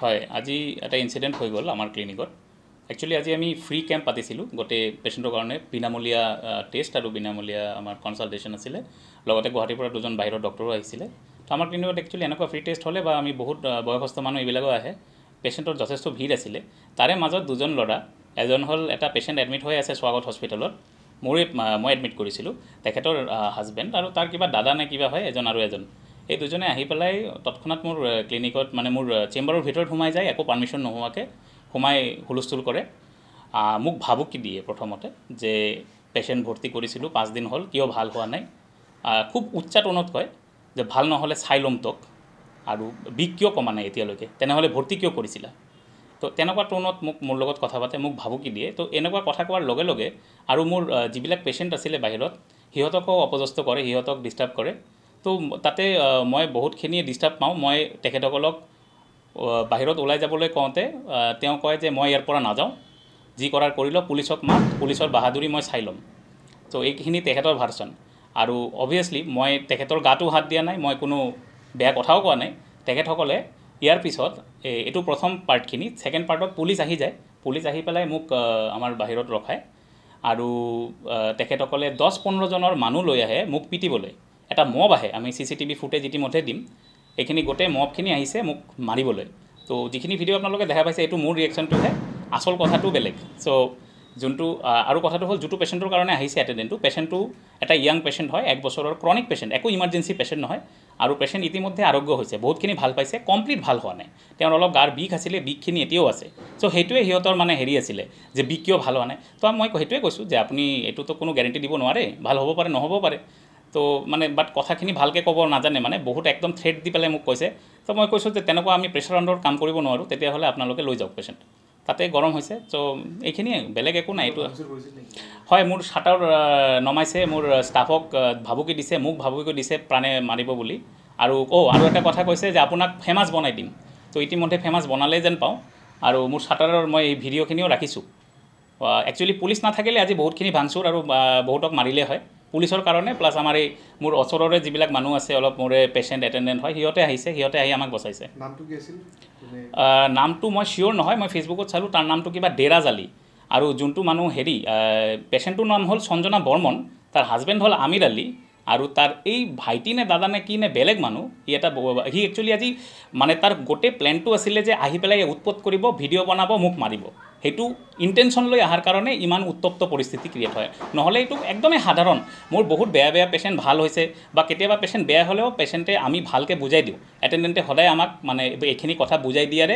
হয় আজি এটা ইনসিডেন্ট হৈ গ'ল আমাৰ ক্লিনিকত একচুয়ালি আজি আমি ফ্ৰী কেম্প পাতিছিলোঁ গোটে পেশেন্টৰ কাৰণে বিনামূলীয়া টেষ্ট আৰু বিনামূলীয়া আমাৰ কনসালটেশ্যন আছিলে লগতে গুৱাহাটীৰ পৰা দুজন বাহিৰৰ ডক্টৰো আহিছিলে তো আমাৰ ক্লিনিকত একচুয়ালি এনেকুৱা ফ্ৰী টেষ্ট হ'লে বা আমি বহুত বয়সস্থ মানুহ এইবিলাকো আহে পেশেন্টৰ যথেষ্ট ভিৰ আছিলে তাৰে মাজত দুজন ল'ৰা এজন হ'ল এটা পেশেন্ট এডমিট হৈ আছে স্বাগত হস্পিটেলত মই এডমিট কৰিছিলোঁ তেখেতৰ হাজবেণ্ড আৰু তাৰ কিবা দাদা নে কিবা হয় এজন আৰু এজন এই দুজনে আহি পেলাই তৎক্ষণাত মোৰ ক্লিনিকত মানে মোৰ চেম্বাৰৰ ভিতৰত সোমাই যায় একো পাৰমিশন নোহোৱাকৈ সোমাই হুলস্থুল কৰে মোক ভাবুকি দিয়ে প্ৰথমতে যে পেশেন্ট ভৰ্তি কৰিছিলোঁ 5 দিন হ'ল কিয় ভাল হোৱা নাই খুব উচ্চ টোনত কয় যে ভাল নহ'লে চাই ল'ম তোক আৰু বিক কিয় কমা নাই এতিয়ালৈকে তেনেহ'লে ভৰ্তি কিয় কৰিছিলা তো তেনেকুৱা টোনত মোৰ লগত কথা পাতে মোক ভাবুকি দিয়ে তো এনেকুৱা কথা কোৱাৰ লগে লগে আৰু মোৰ যিবিলাক পেশেন্ট আছিলে বাহিৰত হিহঁতকো অপদস্থ কৰে হিহঁতক ডিস্টাৰ্ব কৰে তো তাতে মই বহুতখিনি ডিস্টাৰ্ব পাওঁ মই তেখেতসকলক বাহিৰত ওলাই যাবলৈ কওঁতে তেওঁ কয় যে মই ইয়াৰ পৰা নাযাওঁ যি কৰাৰ কৰিলো পুলিচক মাত পুলিচৰ বাহাদুৰি মই চাই ল'ম তো এইখিনি তেখেতৰ ভাৰ্চন আৰু অবভিয়াছলি মই তেখেতৰ গাটো হাত দিয়া নাই মই কোনো বেয়া কথাও কোৱা নাই তেখেতসকলে ইয়াৰ পিছত এটো প্ৰথম পাৰ্টখিনি সেকেন্ড পাৰ্টত পুলিচ আহি যায় পুলিচ আহি পেলাই মোক আমাৰ বাহিৰত ৰখায় আৰু তেখেতসকলে 10-15 জনৰ মানুহ লৈ আহে মোক পিটিবলৈ এটা মব আহে আমি সিসিটিভি ফুটেজ ইতিমধ্যে দিম এইখিনি গোটে মবখিনি আহিছে মোক মাৰিবলৈ তো যিখিনি ভিডিও আপোনালোকে দেখা পাইছে এটো মোৰ ৰিএকশনটো হে আসল কথাটো বেলেগ সো যোনটো আৰু কথাটো হ'ল যেটো পেশেন্টৰ কাৰণে আহিছে এটেন্ডেন্টটো পেশেন্টটো এটা ইয়াং পেশেন্ট হয় 1 বছৰৰ ক্ৰনিক পেশেন্ট একো ইমাৰ্জেন্সি পেশেন্ট নহয় আৰু পেশেন্ট ইতিমধ্যে আৰোগ্য হৈছে বহুতখিনি ভাল পাইছে কমপ্লিট ভাল হোৱা নাই তেওঁৰ অলপ গাৰ বিষ আছিলে বিষখিনি এতিয়াও আছে সো হেতুৱে হিয়তৰ মানে হেৰি আছিলে যে বিষ কিয় ভাল হোৱা নাই তো মই হেতুৱে কৈছো যে আপুনি এটোতো কোনো গ্যাৰান্টি দিব নোৱাৰে ভাল হ'ব পাৰে নহ'ব পাৰে তো মানে বাট কথাখিনি ভালকে ক'ব নাজানে মানে বহুত একদম থ্ৰেট দি পেলাই মোক কৈছে তো মই কৈছো যে তেনেকুৱা আমি প্ৰেছাৰ আন্ডাৰত কাম কৰিব নোৱাৰো তেতিয়া হলে আপোনালোকে লৈ যাওক পেশেন্ট তাতে গৰম হৈছে তো এইখিনি বেলেগ একো নাই এটো হয় মোৰ শাটাৰ নমাইছে মোৰ ষ্টাফক ভাবুকি দিছে মোক ভাবুকি দিছে প্ৰাণে মাৰিব বুলি আৰু আৰু এটা কথা কৈছে যে আপোনাক ফেমাস বনাই দিম তো ইতিমধ্যে ফেমাস বনালে যেন পাও আৰু মোৰ শাটাৰৰ মই এই ভিডিওখিনিও ৰাখিছো একচুয়ালি পুলিচ নাথাকিলে আজি বহুতখিনি ভাংচুৰ আৰু বহুতক মাৰিলে হয় পুলিচৰ কাৰণে প্লাস আমাৰ এই মোৰ অচৰৰে যিবিলাক মানুহ আছে অলপ মোৰে পেশেন্ট এটেন্ডেন্ট হয় হিয়তে আহিছে হিয়তে আহি আমাক বচাইছে নামটো কি আছিল নামটো মই শিওর নহয় মই ফেসবুকত চালু তাৰ নামটো কিবা ডেৰাজ আলী আৰু যোনটো মানুহ হেৰি পেশেন্টৰ নাম হ'ল সঞ্জনা বৰ্মন তাৰ হাজবেণ্ড হ'ল আমিৰ আলী আৰু তাৰ এই ভাইটি নে দাদা নে কি নে বেলেগ মানুহ এটা হি একচুয়ালি আজি মানে তাৰ গোটে প্ল্যানটো আছিল যে আহি পেলাই উৎপত কৰিব ভিডিও বনাব মোক মাৰিব হেতু ইন্টেনশন লৈ আহাৰ কাৰণে ইমান উত্তপ্ত পৰিস্থিতি ক্ৰিয়েট হয় নহলে এটো একদমই সাধাৰণ মোৰ বহুত বেয়া পেশেন্ট ভাল হৈছে বা কেতিয়াবা পেশেন্ট বেয়া হলেও পেশেন্টে আমি ভালকে বুজাই দিও এটেন্ডেন্টে সদায় আমাক মানে এইখিনি কথা বুজাই দিয়াৰে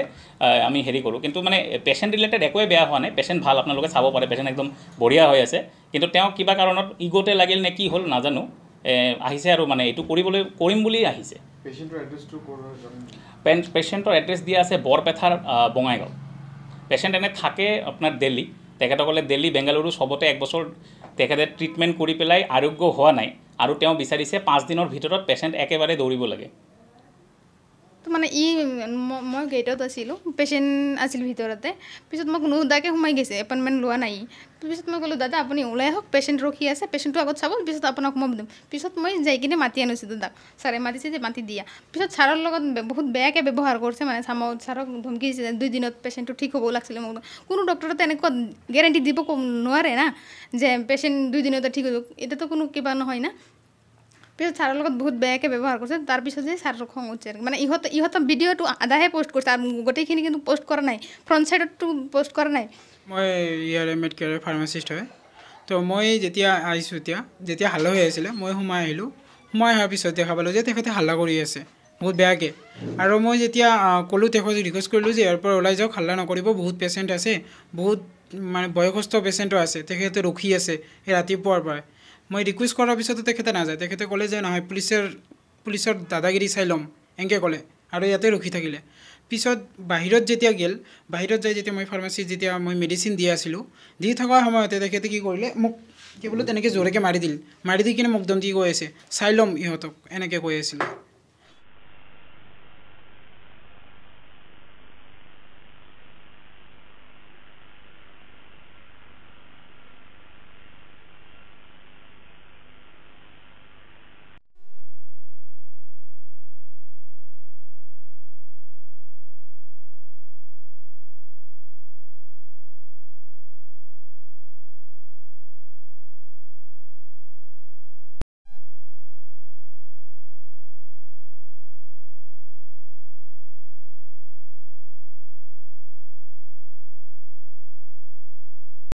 আমি হেৰি কৰো কিন্তু মানে পেশেন্ট ৰিলেটেড একোৱে বেয়া হোৱা নাই পেশেন্ট ভাল আপোনালোকে চাব পাৰে পেশেন্ট একদম বঢ়িয়া হৈ আছে কিন্তু তেওঁ কিবা কাৰণত ইগোতে লাগিল নে কি হল নাজানো আহিছে আৰু মানে এটো কৰিম বুলি আহিছে পেশেন্টৰ এড্ৰেছটো ক'ৰ পেশেন্টৰ এড্ৰেছ দিয়া আছে বৰপেথাৰ বঙাইগাঁও পেশেন্ট এনে থাকে আপোনাৰ দিল্লী তেখেতসকলে দিল্লী বেংগালুৰু সবতে 1 বছৰ তেখেতে ট্ৰিটমেন্ট কৰি পেলাই আৰোগ্য হোৱা নাই আৰু তেওঁ বিচাৰিছে 5 দিনৰ ভিতৰত পেশেন্ট একেবাৰে দৌৰিব লাগে তো মানে মই গেটত আছিলোঁ পেশেন্ট আছিল ভিতৰতে পিছত মোক নুদাকে সোমাই গৈছে এপইণ্টমেণ্ট লোৱা নাই পিছত মই ক'লোঁ দাদা আপুনি ওলাই আহক পেশেন্ট ৰখি আছে পেশেন্টটো আগত চাব পিছত আপোনাক মই দিম পিছত মই যাই কিনে মাতি আনিছোঁ দাদাক ছাৰে মাতিছে যে মাতি দিয়া পিছত ছাৰৰ লগত বহুত বেয়াকৈ ব্যৱহাৰ কৰিছে মানে ছাৰক ধমকি দিছে 2 দিনত পেশেন্টটো ঠিক হ'ব লাগিছিলে মোক কোনো ডক্টৰে তেনেকুৱা গ্যাৰান্টি দিব নোৱাৰে না যে পেশেন্ট 2 দিনতে ঠিক হৈ যাব এটাতো কোনো কিবা নহয় না পিছত ছাৰৰ লগত বহুত বেয়াকৈ ব্যৱহাৰ কৰিছে তাৰ পিছত যে ছাৰৰ খং উঠছে মানে ইহঁতৰ ভিডিঅ'টো আধাহে পোষ্ট কৰিছে আৰু গোটেইখিনি কিন্তু পোষ্ট কৰা নাই ফ্ৰণ্ট ছাইডতো পোষ্ট কৰা নাই মই ইয়াৰ মেডিকেল ফাৰ্মাচিষ্ট হয় তো মই যেতিয়া আহিছোঁ যেতিয়া হাল্লা হৈ আছিলে মই সোমাই আহিলোঁ সোমাই অহাৰ পিছত দেখা পালোঁ যে তেখেতে হাল্লা কৰি আছে বহুত বেয়াকৈ আৰু মই যেতিয়া ক'লোঁ তেখেতক ৰিকুৱেষ্ট কৰিলোঁ যে ইয়াৰ পৰা ওলাই যাওক হাল্লা নকৰিব বহুত পেচেণ্ট আছে বহুত মানে বয়সস্থ পেচেণ্টো আছে তেখেতে ৰখি আছে এই ৰাতিপুৱাৰ পৰাই মই ৰিকুৱেষ্ট কৰাৰ পিছতো তেখেতে নাযায় তেখেতে ক'লে যে নহয় পুলিচৰ দাদাগিৰি চাই ল'ম এনেকৈ ক'লে আৰু ইয়াতে ৰখি থাকিলে পিছত বাহিৰত যেতিয়া গেল বাহিৰত যাই যেতিয়া মই ফাৰ্মাচীত যেতিয়া মই মেডিচিন দি আছিলোঁ দি থকাৰ সময়তে তেখেতে কি কৰিলে মোক কি বোলো তেনেকৈ জোৰেকৈ মাৰি দি কিনে মোক দম দি কৈ আছে চাই ল'ম ইহঁতক এনেকৈ কৈ আছিলে